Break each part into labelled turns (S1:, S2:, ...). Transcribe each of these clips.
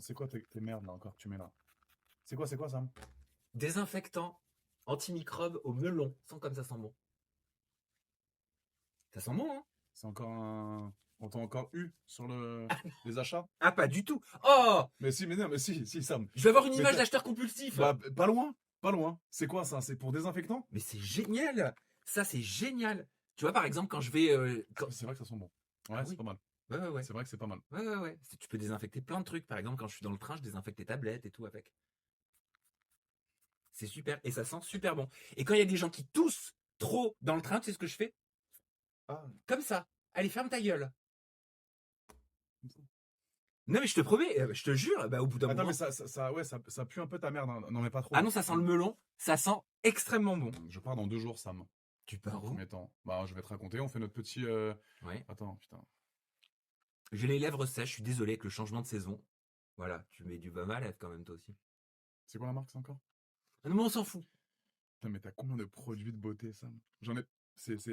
S1: C'est quoi tes merdes là encore que tu mets là? C'est quoi Sam?
S2: Désinfectant antimicrobe au melon. Sens comme ça sent bon. Ça sent bon, hein?
S1: C'est encore un. On t'a encore eu sur les achats?
S2: Ah, pas du tout. Oh!
S1: Mais si, mais non, mais si, Sam.
S2: Je vais avoir une
S1: Mais
S2: image d'acheteur compulsif.
S1: bah, pas loin, pas loin. C'est quoi ça? C'est pour désinfectant?
S2: Mais c'est génial. Ça, c'est génial. Tu vois, par exemple, quand je vais.
S1: C'est vrai que ça sent bon. Ouais,
S2: Ah
S1: c'est
S2: oui.
S1: pas mal.
S2: Ouais, ouais, ouais.
S1: C'est vrai que c'est pas mal.
S2: Ouais, ouais, ouais. Tu peux désinfecter plein de trucs. Par exemple, quand je suis dans le train, je désinfecte les tablettes et tout avec. C'est super. Et ça sent super bon. Et quand il y a des gens qui toussent trop dans le train, tu sais ce que je fais?
S1: Ah,
S2: Comme ça. Allez, ferme ta gueule.
S1: comme ça.
S2: Non, mais je te promets, je te jure, bah, au bout d'un
S1: Attends,
S2: moment.
S1: mais ça pue un peu ta merde, hein. Non, mais pas trop.
S2: Ah non, ça sent le melon. Ça sent extrêmement bon.
S1: Je pars dans 2 jours, Sam.
S2: Tu
S1: Dans un
S2: pars où?
S1: premier temps. Bah, je vais te raconter. On fait notre petit.
S2: Ouais.
S1: Attends, putain.
S2: J'ai les lèvres sèches, je suis désolé avec le changement de saison. Voilà, tu mets du baume à lèvres quand même, toi aussi.
S1: C'est quoi la marque, ça encore?
S2: Ah non, mais on s'en fout.
S1: Putain, mais t'as combien de produits de beauté, Sam? J'en ai.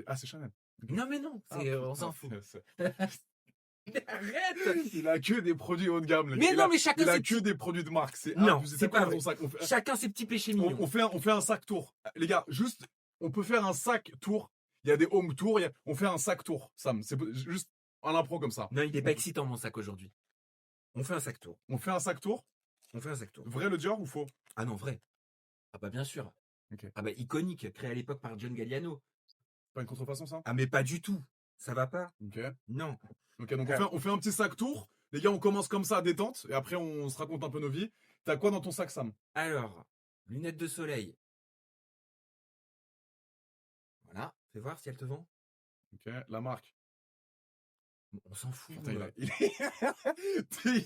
S1: Ah, c'est Chanel. Ok.
S2: Non, mais non,
S1: Ah,
S2: on s'en
S1: putain,
S2: fout. Arrête!
S1: Il a que des produits haut de gamme, le gars.
S2: Mais non, mais chacun
S1: Il a
S2: ses
S1: que
S2: petits.
S1: des produits de marque. C'est
S2: Non,
S1: abusé.
S2: c'est
S1: T'as quoi
S2: pas
S1: dans
S2: vrai.
S1: ton sac?
S2: Chacun ses petits péchés mignons.
S1: On fait un sac tour. Les gars, juste, on peut faire un sac tour. Il y a des home tours. On fait un sac tour, Sam. C'est juste un impro comme ça.
S2: Non, il est pas excitant mon sac aujourd'hui. On fait un sac tour.
S1: On fait un sac tour.
S2: On fait un sac tour.
S1: Vrai le Dior ou faux?
S2: Ah non, vrai. Ah bah bien sûr.
S1: Ok.
S2: Ah bah iconique, créé à l'époque par John Galliano.
S1: Pas une contrefaçon, ça?
S2: Ah mais pas du tout. Ça va pas?
S1: Ok.
S2: Non.
S1: Ok, donc on fait un petit sac tour. Les gars, on commence comme ça à détente. Et après, on se raconte un peu nos vies. T'as quoi dans ton sac, Sam?
S2: Alors, lunettes de soleil. Voilà, fais voir si elles te vont.
S1: Ok, la marque.
S2: On s'en fout.
S1: Putain,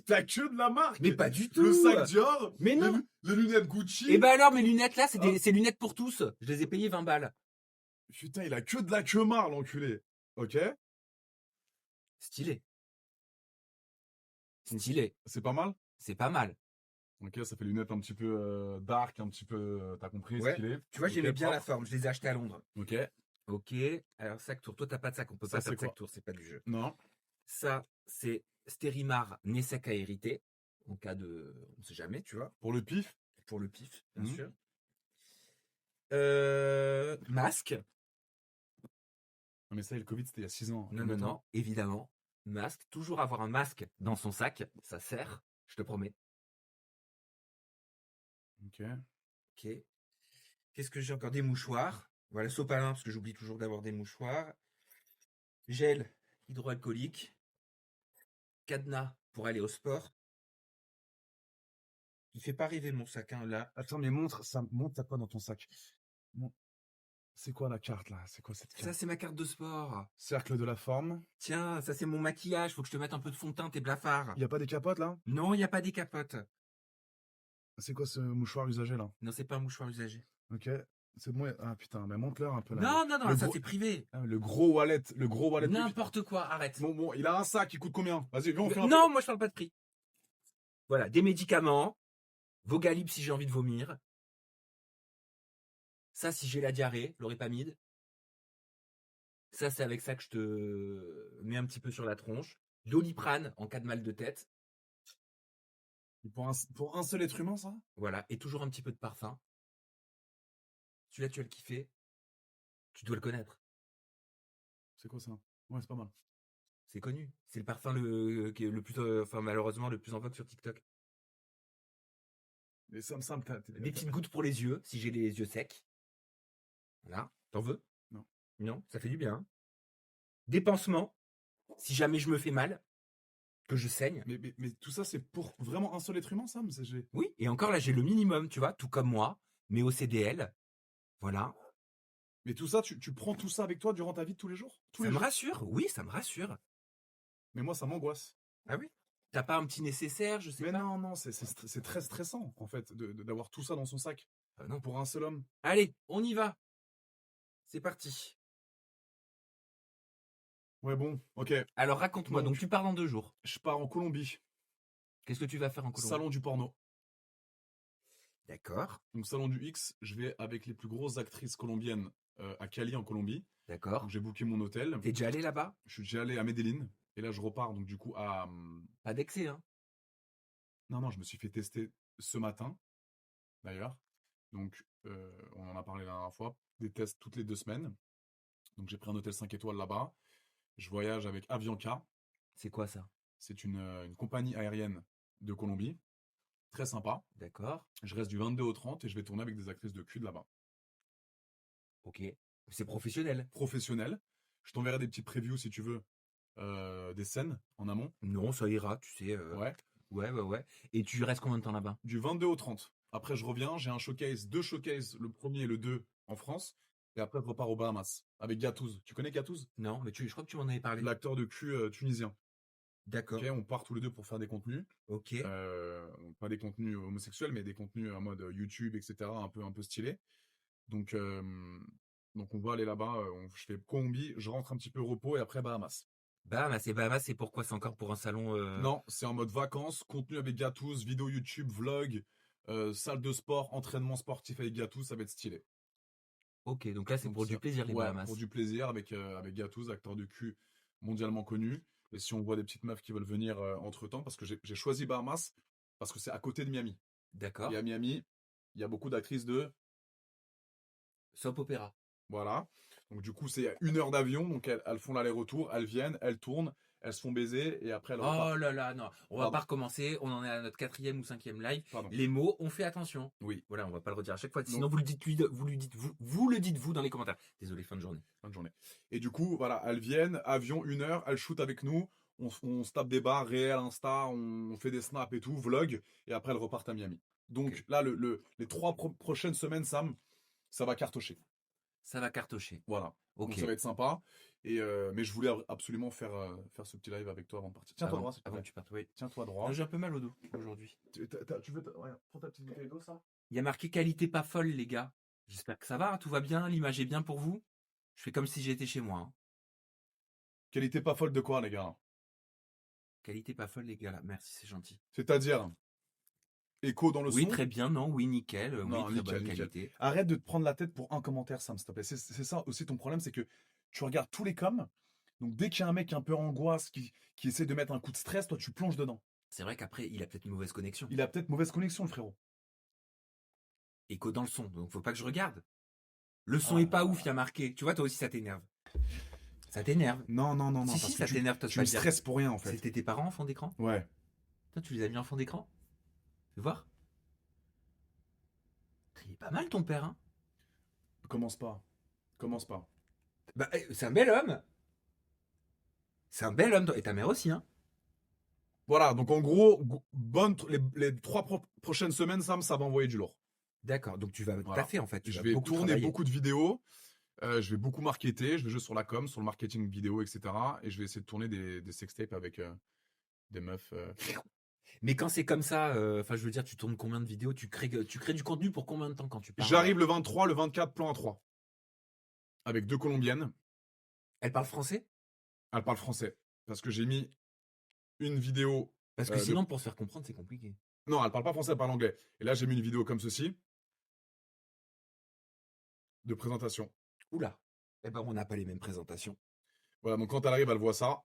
S1: t'as que de la marque.
S2: Mais pas du tout.
S1: Le sac Dior.
S2: Mais non.
S1: Les lunettes Gucci.
S2: Et bah alors, mes lunettes là,
S1: Ah.
S2: c'est lunettes pour tous. Je les ai payées 20 balles.
S1: Putain, il a que de la queue-marre, l'enculé. Ok.
S2: Stylé. Stylé.
S1: C'est pas mal.
S2: C'est pas mal.
S1: Ok, ça fait lunettes un petit peu dark, un petit peu. T'as compris,
S2: Ouais.
S1: stylé.
S2: Tu vois,
S1: Ok,
S2: j'aimais bien la
S1: propre.
S2: forme. Je les ai achetées à Londres.
S1: Ok.
S2: Ok. Alors, sac tour. Toi, t'as pas de sac. On peut
S1: Ça,
S2: pas
S1: c'est
S2: faire de sac
S1: quoi?
S2: tour. C'est pas du jeu.
S1: Non.
S2: Ça, c'est Stérimar Nessec à hériter. En cas de. On sait jamais, tu vois.
S1: Pour le pif.
S2: Pour le pif, bien
S1: Mhm.
S2: sûr. Masque.
S1: Non, mais ça, le Covid, c'était il y a 6 ans.
S2: Non, non, non. Évidemment. Masque. Toujours avoir un masque dans son sac. Ça sert. Je te promets.
S1: Ok.
S2: Ok. Qu'est-ce que j'ai encore? Des mouchoirs. Voilà, sopalin, parce que j'oublie toujours d'avoir des mouchoirs. Gel hydroalcoolique. Cadenas pour aller au sport. Il fait pas rêver mon sac, hein, là.
S1: Attends, mais montre, t'as quoi dans ton sac? C'est quoi la carte, là? C'est quoi cette
S2: Ça,
S1: carte?
S2: c'est ma carte de sport.
S1: Cercle de la forme.
S2: Tiens, ça, c'est mon maquillage. Faut que je te mette un peu de fond de teint, tes blafards.
S1: Il y a pas des capotes, là?
S2: Non, il n'y a pas des capotes.
S1: C'est quoi ce mouchoir usagé, là?
S2: Non, c'est pas un mouchoir usagé.
S1: Ok. C'est bon. Ah, putain, mais montre-leur un peu, là.
S2: Non, non, non,
S1: Le
S2: ça,
S1: gros-
S2: c'est privé.
S1: Ah, le gros wallet. Le gros wallet.
S2: N'importe quoi, arrête.
S1: Bon, il a un sac, il coûte combien? Vas-y, viens, on fait un
S2: Non, moi, je parle pas de prix. Voilà, des médicaments. Vogalib si j'ai envie de vomir. Ça, si j'ai la diarrhée, l'oripamide. Ça, c'est avec ça que je te mets un petit peu sur la tronche. Doliprane en cas de mal de tête.
S1: Pour un seul être humain, ça?
S2: Voilà, et toujours un petit peu de parfum. Celui-là, tu vas le kiffer. Tu dois le connaître.
S1: C'est quoi ça? Ouais, c'est pas mal.
S2: C'est connu. C'est le parfum qui est le plus, enfin malheureusement, le plus en vogue sur TikTok.
S1: Mais Sam,
S2: Des petites gouttes pour les yeux, si j'ai les yeux secs. Voilà. T'en veux?
S1: Non.
S2: Non, ça fait du bien. Des pansements, si jamais je me fais mal, que je saigne.
S1: Mais tout ça, c'est pour vraiment un seul être humain, Sam?
S2: Oui, et encore là, j'ai le minimum, tu vois, tout comme moi, mais au CDL. Voilà.
S1: Mais tout ça, tu prends tout ça avec toi durant ta vie de tous les jours? Tous
S2: Ça
S1: les
S2: me
S1: jours?
S2: rassure, oui, ça me rassure.
S1: Mais moi, ça m'angoisse.
S2: Ah oui? T'as pas un petit nécessaire, je sais
S1: Mais
S2: pas.
S1: non, c'est très stressant, en fait, d'avoir tout ça dans son sac.
S2: Non.
S1: Pour un seul homme.
S2: Allez, on y va. C'est parti.
S1: Ouais, bon, ok.
S2: Alors raconte-moi, donc tu pars dans 2 jours.
S1: Je pars en Colombie.
S2: Qu'est-ce que tu vas faire en Colombie?
S1: Salon du porno.
S2: D'accord,
S1: Donc, salon du X, je vais avec les plus grosses actrices colombiennes à Cali, en Colombie.
S2: d'accord.
S1: Donc, j'ai booké mon hôtel.
S2: T'es déjà allé là-bas?
S1: Je suis déjà allé à Medellín. Et là, je repars, donc, du coup, à.
S2: Pas d'excès, hein?
S1: Non, je me suis fait tester ce matin, d'ailleurs. Donc, on en a parlé la dernière fois. Des tests toutes les 2 semaines. Donc, j'ai pris un hôtel 5 étoiles là-bas. Je voyage avec Avianca.
S2: C'est quoi ça?
S1: C'est une compagnie aérienne de Colombie. Très sympa.
S2: D'accord.
S1: Je reste du 22 au 30 et je vais tourner avec des actrices de cul de là-bas.
S2: Ok. C'est professionnel.
S1: Professionnel. Je t'enverrai des petites previews si tu veux, des scènes en amont.
S2: Non, ça ira, tu sais.
S1: Ouais.
S2: Ouais. Et tu restes combien de temps là-bas?
S1: Du 22 au 30. Après, je reviens. J'ai un showcase, 2 showcases, le premier et le 2 en France. Et après, je repars aux Bahamas avec Gattuso. Tu connais Gattuso?
S2: Non, mais je crois que tu m'en avais parlé.
S1: L'acteur de cul tunisien.
S2: D'accord.
S1: Ok, on part tous les deux pour faire des contenus.
S2: Ok.
S1: Pas des contenus homosexuels, mais des contenus en mode YouTube, etc. Un peu stylé. Donc, on va aller là-bas. Je fais Colombie, je rentre un petit peu repos et après Bahamas.
S2: Bahamas, c'est pourquoi? C'est encore pour un salon.
S1: Non, c'est en mode vacances, contenu avec Gattuso, vidéo YouTube, vlog, salle de sport, entraînement sportif avec Gattuso, ça va être stylé.
S2: Ok, donc là, c'est
S1: Donc,
S2: pour du plaisir, les
S1: ouais,
S2: Bahamas.
S1: pour du plaisir avec Gattuso, acteur de cul mondialement connu. Et si on voit des petites meufs qui veulent venir entre-temps, parce que j'ai choisi Bahamas, parce que c'est à côté de Miami.
S2: D'accord.
S1: Et à Miami, il y a beaucoup d'actrices de...
S2: Soap opéra.
S1: Voilà. Donc du coup, c'est 1 heure d'avion, donc elles font l'aller-retour, elles viennent, elles tournent, elles se font baiser, et après elles repartent.
S2: Oh là là, non. On va
S1: Pardon.
S2: pas recommencer. On en est à notre 4e ou 5e live.
S1: Pardon.
S2: Les mots, on fait attention.
S1: Oui,
S2: Voilà, on va pas le redire à chaque fois.
S1: Donc-
S2: Sinon, vous le dites lui, vous le dites vous dans les commentaires. Désolé, fin de journée.
S1: fin de journée. Et du coup, voilà, elles viennent, avion, 1 heure, elles shootent avec nous, on se tape des bars réels, Insta, on fait des snaps et tout, vlog, et après elles repartent à Miami. Donc
S2: Ok.
S1: là, les 3 prochaines semaines, Sam, ça va cartocher.
S2: Ça va cartocher.
S1: Voilà.
S2: Ok.
S1: Donc ça va être sympa. Et mais je voulais absolument faire ce petit live avec toi avant de partir. Tiens-toi droit, s'il te
S2: Avant
S1: plaît.
S2: que tu partes, oui.
S1: Tiens-toi droit.
S2: Non, j'ai un peu mal au dos aujourd'hui.
S1: Tu veux... Ouais, prends ta petite bouteille d'eau, ça?
S2: Il y a marqué qualité pas folle, les gars. J'espère que ça va, tout va bien, l'image est bien pour vous. Je fais comme si j'étais chez moi. Hein.
S1: Qualité pas folle de quoi, les gars?
S2: Qualité pas folle, les gars, là. Merci, c'est gentil.
S1: C'est-à-dire, écho dans le
S2: Oui,
S1: son?
S2: très bien, non, oui, nickel.
S1: Non,
S2: oui, très bonne
S1: nickel.
S2: qualité.
S1: Arrête de te prendre la tête pour un commentaire, Sam, s'il te plaît. C'est ça aussi ton problème, c'est que tu regardes tous les coms. Donc dès qu'il y a un mec un peu angoisse qui essaie de mettre un coup de stress, toi tu plonges dedans.
S2: C'est vrai qu'après, il a peut-être une mauvaise connexion.
S1: Il a peut-être mauvaise connexion, le frérot.
S2: Écho dans le son, donc faut pas que je regarde. Le son est pas ouf, il y a marqué. Tu vois, toi aussi, ça t'énerve. Ça t'énerve.
S1: Non.
S2: Si,
S1: parce
S2: si,
S1: que
S2: ça t'énerve, toi,
S1: tu me stresses pour rien, en fait.
S2: C'était tes parents en fond d'écran?
S1: Ouais.
S2: Toi, tu les as mis en fond d'écran? Fais voir. Il est pas mal, ton père, hein?
S1: Commence pas.
S2: Bah, c'est un bel homme. C'est un bel homme, toi. Et ta mère aussi, hein?
S1: Voilà, donc en gros, les 3 prochaines semaines, Sam, ça va envoyer du lourd.
S2: D'accord, donc tu vas
S1: Voilà.
S2: taffer en fait. Tu
S1: Je
S2: vas
S1: vais
S2: beaucoup
S1: tourner
S2: travailler.
S1: beaucoup de vidéos, je vais beaucoup marketer, je vais jouer sur la com, sur le marketing vidéo, etc. Et je vais essayer de tourner des sextapes avec des meufs.
S2: Mais quand c'est comme ça, enfin je veux dire, tu tournes combien de vidéos? Tu crées du contenu pour combien de temps quand tu parles?
S1: J'arrive le 23, le 24, plan A3. Avec 2 Colombiennes.
S2: Elle parle français?
S1: Elles parlent français. Parce que j'ai mis une vidéo.
S2: Parce que sinon, pour se faire comprendre, c'est compliqué.
S1: Non, elles parlent pas français, elles parlent anglais. Et là, j'ai mis une vidéo comme ceci. De présentation.
S2: Oula. Eh ben, on n'a pas les mêmes présentations.
S1: Voilà, donc quand elle arrive, elle voit ça.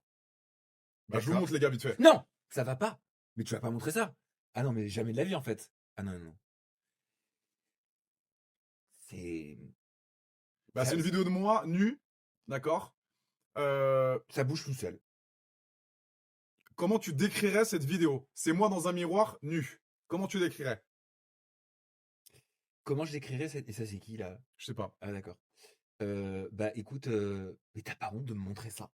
S1: Bah, je vous montre les gars vite fait.
S2: Non, ça va pas. Mais tu vas pas montrer ça. Ah non, mais jamais de la vie en fait. Ah non. C'est.
S1: Bah, c'est une vidéo de moi, nu. D'accord.
S2: Ça bouge tout seul.
S1: Comment tu décrirais cette vidéo? C'est moi dans un miroir, nu. Comment tu décrirais?
S2: Comment je décrirais cette. Et ça, c'est qui là?
S1: Je sais pas.
S2: Ah d'accord. Bah écoute, mais t'as pas honte de me montrer ça?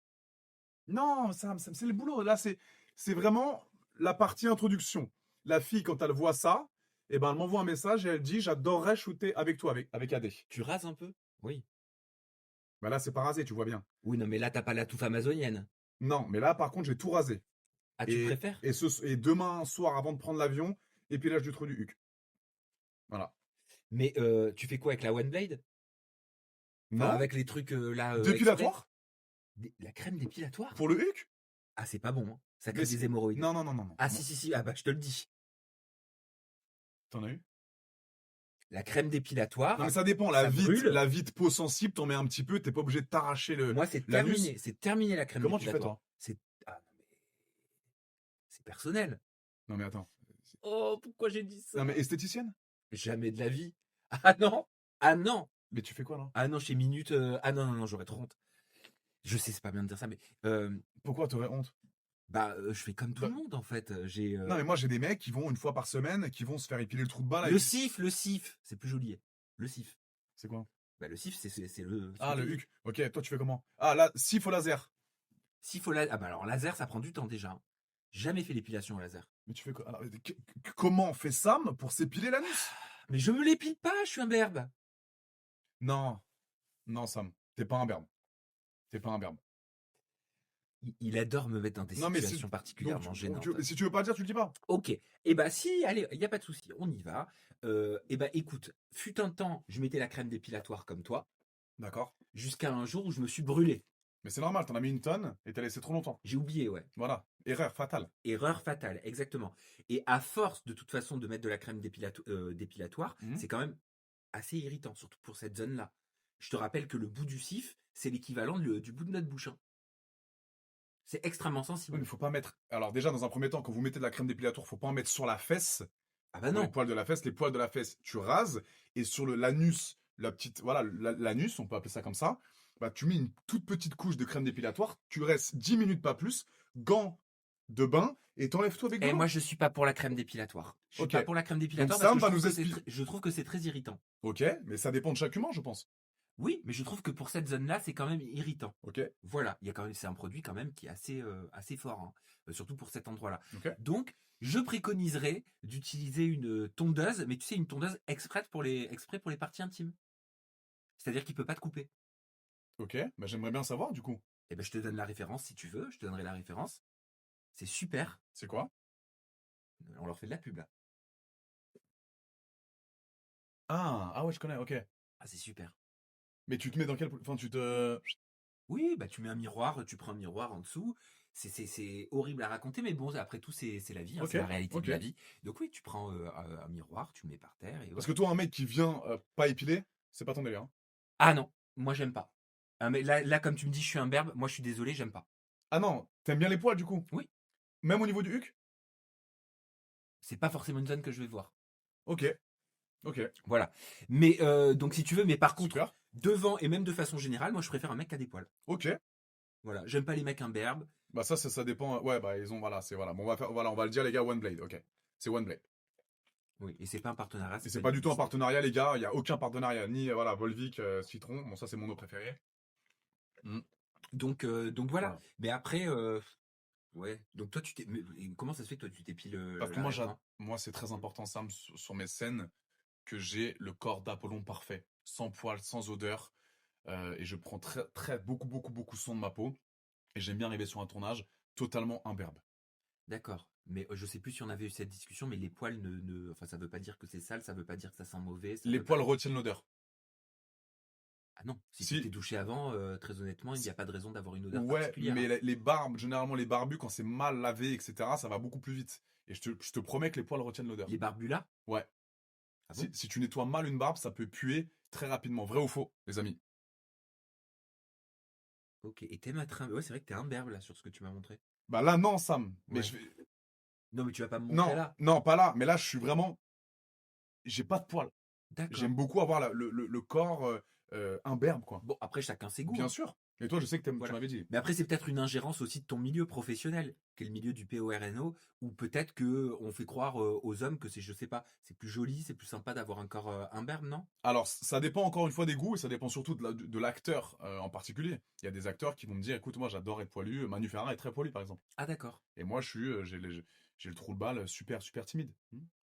S1: Non, c'est le boulot. Là, c'est vraiment la partie introduction. La fille, quand elle voit ça, eh ben, elle m'envoie un message et elle dit j'adorerais shooter avec toi, avec AD.
S2: Tu rases un peu? Oui.
S1: Bah là, c'est pas rasé, tu vois bien.
S2: Oui, non, mais là, t'as pas la touffe amazonienne.
S1: Non, mais là, par contre, j'ai tout rasé.
S2: Ah, tu préfères?
S1: Et demain soir, avant de prendre l'avion, épilage du trou du huc. Voilà.
S2: Mais tu fais quoi avec la One Blade?
S1: Non.
S2: Enfin, avec les trucs là.
S1: Dépilatoire?
S2: La crème dépilatoire?
S1: Pour le huc?
S2: Ah, c'est pas bon, hein. Ça crée
S1: Mais
S2: des hémorroïdes.
S1: Non.
S2: Ah, si. Ah, bah, je te le dis.
S1: T'en as eu?
S2: La crème dépilatoire.
S1: Non, mais ça dépend.
S2: ça brûle.
S1: La vie de peau sensible, t'en mets un petit peu, t'es pas obligé de t'arracher le.
S2: Moi, c'est
S1: l'anus.
S2: terminé. C'est terminé la crème
S1: Comment tu fais,
S2: dépilatoire.
S1: toi?
S2: Ah, non, mais. C'est personnel.
S1: Non, mais attends.
S2: Oh, pourquoi j'ai dit
S1: Non,
S2: ça?
S1: mais esthéticienne?
S2: Jamais de la vie. Ah non! Ah non!
S1: Mais tu fais quoi là?
S2: Ah non, chez Minute, ah non, non, non, j'aurais trop honte. Je sais, c'est pas bien de dire ça, mais
S1: Pourquoi t'aurais honte?
S2: bah, je fais comme tout le
S1: Bah,
S2: monde en fait. J'ai
S1: non, mais moi j'ai des mecs qui vont une fois par semaine, qui vont se faire épiler le trou de balle
S2: le
S1: avec.
S2: CIF, le CIF, c'est plus joli. Le CIF.
S1: C'est quoi?
S2: Bah, le CIF, c'est le ce que
S1: Ah,
S2: tu
S1: le
S2: dis.
S1: HUC. Ok, toi tu fais comment? Ah, là, s'il faut laser.
S2: CIF au laser. Ah bah alors laser, ça prend du temps déjà, hein. Jamais fait l'épilation au laser.
S1: Mais tu fais quoi? Alors, comment fait Sam pour s'épiler l'anus?
S2: Mais je me l'épile pas, je suis un berbe.
S1: Non, non, Sam, t'es pas un berbe. T'es pas un berbe.
S2: Il adore me mettre dans des
S1: Non, mais
S2: situations
S1: donc,
S2: particulièrement gênantes.
S1: si tu veux pas le dire, tu le dis pas.
S2: OK. Et bah si, allez, il y a pas de souci, on y va. Et bah écoute, fut un temps, je mettais la crème dépilatoire comme toi,
S1: D'accord.
S2: jusqu'à un jour où je me suis brûlé.
S1: Mais c'est normal, t'en as mis une tonne et t'as laissé trop longtemps.
S2: J'ai oublié, ouais.
S1: Voilà. Erreur fatale.
S2: Erreur fatale, exactement. Et à force, de toute façon, de mettre de la crème dépilatoire,
S1: Mhm.
S2: c'est quand même assez irritant, surtout pour cette zone-là. Je te rappelle que le bout du cif, c'est l'équivalent du bout de notre bouche, hein. C'est extrêmement
S1: Oui,
S2: sensible.
S1: mais faut pas mettre. Alors, déjà, dans un premier temps, quand vous mettez de la crème dépilatoire, faut pas en mettre sur la fesse.
S2: Ah bah
S1: Sur les
S2: non.
S1: poils de la fesse. Les poils de la fesse, tu rases. Et sur l'anus, la petite. Voilà, l'anus, on peut appeler ça comme ça. Bah, tu mets une toute petite couche de crème dépilatoire. Tu restes 10 minutes, pas plus. Gants de bain. Et t'enlèves tout avec de
S2: Et moi,
S1: l'eau.
S2: je suis pas pour la crème dépilatoire. Je suis
S1: Ok.
S2: pas pour la crème
S1: Donc,
S2: dépilatoire parce
S1: Sam
S2: que
S1: va nous expliquer.
S2: je trouve que c'est très irritant.
S1: Ok, mais ça dépend de chaque humain, je pense.
S2: Oui, mais je trouve que pour cette zone-là, c'est quand même irritant.
S1: Ok,
S2: Voilà, il y a quand même, c'est un produit quand même qui est assez fort, hein, surtout pour cet endroit-là.
S1: ok,
S2: Donc, je préconiserais d'utiliser une tondeuse, mais tu sais, une tondeuse exprès pour les parties intimes. C'est-à-dire qu'il peut pas te couper.
S1: ok. Bah, j'aimerais bien savoir, du coup.
S2: Et ben, je te donne la référence si tu veux, je te donnerai la référence. C'est super.
S1: C'est quoi?
S2: On leur fait de la pub là.
S1: Ah ouais, je connais, ok.
S2: Ah, c'est super.
S1: Mais tu te mets dans quel. Enfin, tu te.
S2: Oui, bah tu mets un miroir, tu prends un miroir en dessous. C'est horrible à raconter, mais bon, après tout, c'est la vie, hein,
S1: Ok,
S2: c'est la réalité
S1: ok.
S2: de la vie. Donc oui, tu prends un miroir, tu le mets par terre et
S1: Parce
S2: voilà.
S1: que toi, un mec qui vient pas épilé, c'est pas ton délire, hein.
S2: Ah non, moi j'aime pas. Ah, mais là, comme tu me dis, je suis un berbe, moi je suis désolé, j'aime pas.
S1: Ah non, t'aimes bien les poils, du coup?
S2: Oui,
S1: Même au niveau du huc?
S2: c'est pas forcément une zone que je vais voir.
S1: Ok, ok.
S2: Voilà. Mais donc si tu veux, mais par contre,
S1: Super.
S2: devant et même de façon générale, moi je préfère un mec qui a des poils.
S1: Ok.
S2: Voilà, j'aime pas les mecs imberbes.
S1: Bah ça dépend. Ouais, bah ils ont. Voilà, c'est voilà. Bon, on va le dire, les gars, One Blade, ok. C'est One Blade.
S2: Oui, et c'est pas un partenariat.
S1: Et c'est pas du tout un partenariat, les gars. Il y a aucun partenariat. Ni, voilà, Volvic, Citron. Bon, ça, c'est mon eau préféré. Mm.
S2: Donc voilà.
S1: Voilà.
S2: Mais après, ouais. Donc toi, comment ça se fait que toi tu t'épiles
S1: Parce que
S2: la règle, hein?
S1: moi, c'est très important, Sam, sur mes scènes, que j'ai le corps d'Apollon parfait. Sans poils, sans odeur. Et je prends beaucoup soin de ma peau. Et j'aime bien arriver sur un tournage totalement imberbe.
S2: D'accord. Mais je sais plus si on avait eu cette discussion, mais les poils enfin, ça veut pas dire que c'est sale, ça veut pas dire que ça sent mauvais. Ça
S1: Les
S2: veut pas...
S1: poils retiennent l'odeur.
S2: Ah non, si tu
S1: Si,
S2: t'es douché avant, très honnêtement, il n'y a pas de raison d'avoir une odeur
S1: ouais,
S2: particulière,
S1: mais
S2: hein.
S1: les barbes, généralement les barbus, quand c'est mal lavé, etc., ça va beaucoup plus vite. Et je te promets que les poils retiennent l'odeur.
S2: Les barbus là?
S1: Ouais.
S2: Ah bon?
S1: Si tu nettoies mal une barbe, ça peut puer très rapidement. Vrai ou faux, les amis?
S2: Ok. Et t'aimes être un... Ouais, c'est vrai que t'es imberbe là sur ce que tu m'as montré.
S1: Bah là, non, Sam. Mais
S2: Ouais.
S1: je vais.
S2: Non, mais tu vas pas me montrer
S1: Non,
S2: là.
S1: non, pas là. Mais là, je suis vraiment. J'ai pas de poils.
S2: D'accord.
S1: J'aime beaucoup avoir le corps imberbe, quoi.
S2: Bon, après, chacun ses goûts,
S1: Bien
S2: hein.
S1: sûr. Et toi, je sais que tu
S2: Voilà.
S1: m'avais dit.
S2: Mais après, c'est peut-être une ingérence aussi de ton milieu professionnel, qui est le milieu du PORNO, où peut-être que on fait croire aux hommes que c'est, je sais pas, c'est plus joli, c'est plus sympa d'avoir un corps imberbe, non?
S1: Alors, ça dépend encore une fois des goûts et ça dépend surtout de l'acteur en particulier. Il y a des acteurs qui vont me dire, écoute, moi j'adore être poilu. Manu Ferrara est très poilu, par exemple.
S2: Ah d'accord.
S1: Et moi, j'ai le trou de balle super timide.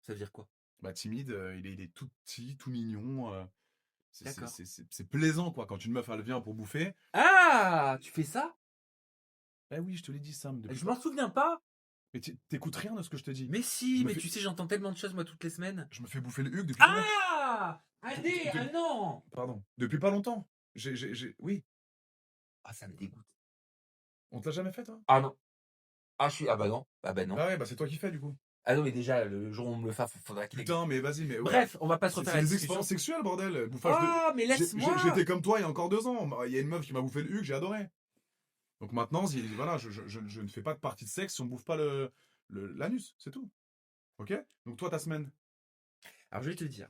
S2: Ça veut dire quoi?
S1: Bah, timide, il est tout petit, tout mignon.
S2: D'accord.
S1: C'est plaisant, quoi. Quand une meuf, elle vient pour bouffer.
S2: Ah! Tu fais ça?
S1: Eh oui, je te l'ai dit, Sam. Depuis
S2: Je m'en souviens pas.
S1: Mais t'écoutes rien de ce que je te dis.
S2: Mais si,
S1: Je me
S2: mais
S1: fais-
S2: tu sais, j'entends tellement de choses moi toutes les semaines.
S1: Je me fais bouffer le huc depuis combien?
S2: Ah! Allez, ah non!
S1: Pardon. Depuis pas longtemps. Oui.
S2: Ah, ça me dégoûte.
S1: On te l'a jamais fait, toi?
S2: Ah non. Ah bah non. Ah bah non.
S1: Ah ouais, bah c'est toi qui fais, du coup.
S2: Ah non, mais déjà, le jour où on me le fait, faudra qu'il
S1: Putain, mais vas-y, mais.
S2: Bref, on va pas se refaire
S1: C'est
S2: la
S1: des
S2: discussion.
S1: expériences sexuelles, bordel. Bouffage de.
S2: Ah, mais laisse-moi!
S1: J'étais comme toi il y a encore 2 ans. Il y a une meuf qui m'a bouffé le huc, j'ai adoré. Donc maintenant, voilà, je ne fais pas de partie de sexe si on me bouffe pas l'anus, c'est tout. Ok? Donc toi, ta semaine.
S2: Alors je vais te dire,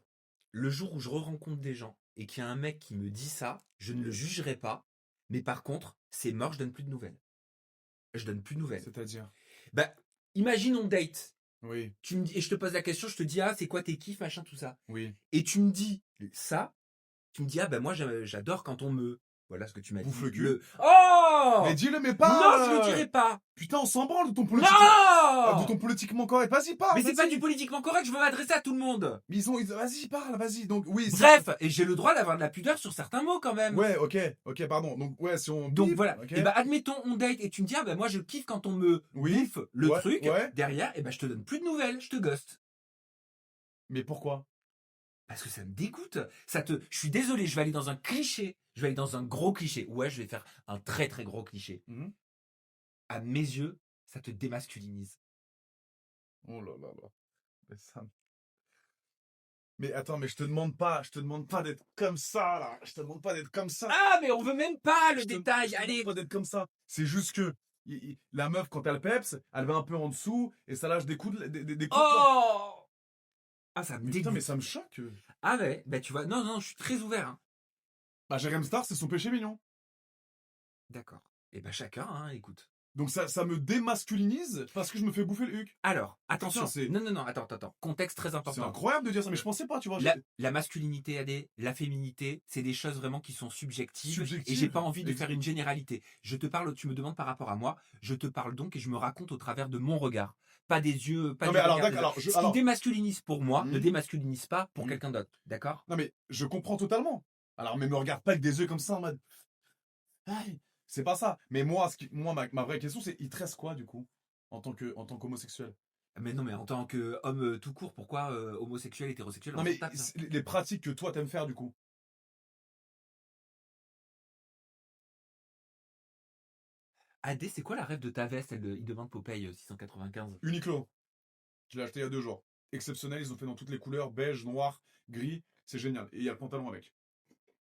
S2: le jour où je re-rencontre des gens et qu'il y a un mec qui me dit ça, je ne le jugerai pas. Mais par contre, c'est mort, je donne plus de nouvelles. Je donne plus de nouvelles.
S1: C'est-à-dire.
S2: Bah, imagine on date.
S1: Oui,
S2: Tu me dis, et je te pose la question, je te dis, ah, c'est quoi tes kiffs, machin, tout ça.
S1: oui.
S2: Et tu me dis ça, tu me dis, ah, ben moi, j'adore quand on me. Voilà ce que tu m'as
S1: Bouffe
S2: dit.
S1: le cul.
S2: Oh!
S1: Mais dis-le, mais
S2: Non, je le
S1: pas.
S2: dirai pas!
S1: Putain, on s'en branle de ton de ton
S2: Non!
S1: politiquement correct. Vas-y, parle,
S2: Mais c'est pas du
S1: vas-y.
S2: politiquement correct, je veux m'adresser à tout le monde.
S1: Mais vas-y, parle, vas-y. Donc, oui, si.
S2: Bref, et j'ai le droit d'avoir de la pudeur sur certains mots quand même.
S1: Ouais, ok, pardon. Donc, ouais, si on
S2: Donc
S1: bip,
S2: voilà.
S1: ok.
S2: Et bah admettons, on date et tu me dis, ah ben moi je kiffe quand on me
S1: Oui,
S2: bouffe le
S1: ouais,
S2: truc.
S1: ouais.
S2: Derrière, et ben je te donne plus de nouvelles, je te ghost.
S1: Mais pourquoi?
S2: Parce que ça me dégoûte. Je suis désolé, je vais aller dans un cliché. Je vais aller dans un gros cliché. Ouais, je vais faire un très très gros cliché.
S1: Mhm.
S2: À mes yeux, ça te démasculinise.
S1: Oh là là là. Mais ça. Mais attends, mais je te demande pas d'être comme ça, là. Je te demande pas d'être comme ça.
S2: Ah, mais on veut même pas le
S1: Je te
S2: détail.
S1: demande
S2: Allez.
S1: pas d'être comme ça. C'est juste que la meuf, quand elle peps, elle va un peu en dessous et ça lâche des coups des coups de poing.
S2: Oh! Ah, ça me
S1: Mais putain, mais
S2: dégoûte.
S1: ça me choque.
S2: Ah ouais, bah tu vois, non, non, je suis très ouvert. Hein.
S1: Bah, Jérém Star, c'est son péché mignon.
S2: D'accord. Et bah chacun, hein, écoute.
S1: Donc ça me démasculinise parce que je me fais bouffer le huc.
S2: Alors, attention.
S1: Putain,
S2: Non, non, non, attends. Contexte très
S1: c'est
S2: important.
S1: incroyable de dire ça, mais je pensais pas, tu vois.
S2: La masculinité, AD, la féminité, c'est des choses vraiment qui sont subjectives.
S1: Subjective,
S2: Et j'ai pas envie de
S1: ex-
S2: faire une généralité. Je te parle, tu me demandes par rapport à moi, je te parle donc et je me raconte au travers de mon regard. Pas des yeux, pas
S1: Non
S2: du
S1: mais alors,
S2: regard des
S1: d'accord,
S2: autres. Ce qui démasculinise pour moi ne
S1: Hmm,
S2: démasculinise pas pour
S1: hmm.
S2: quelqu'un d'autre. D'accord?
S1: Non mais je comprends totalement. Alors, mais me regarde pas avec des yeux comme ça en mode. Aïe, c'est pas ça. Mais moi, ma vraie question, c'est il te reste quoi du coup en tant qu'homosexuel?
S2: Mais non, mais en tant qu'homme tout court, pourquoi homosexuel, hétérosexuel,
S1: Non
S2: on s'en
S1: mais
S2: tape ça.
S1: les pratiques que toi t'aimes faire du coup.
S2: AD, c'est quoi la rêve de ta veste? Il demande Popeye 695.
S1: Uniqlo. Je l'ai acheté il y a 2 jours. Exceptionnel, ils ont fait dans toutes les couleurs, beige, noir, gris, c'est génial. Et il y a le pantalon avec.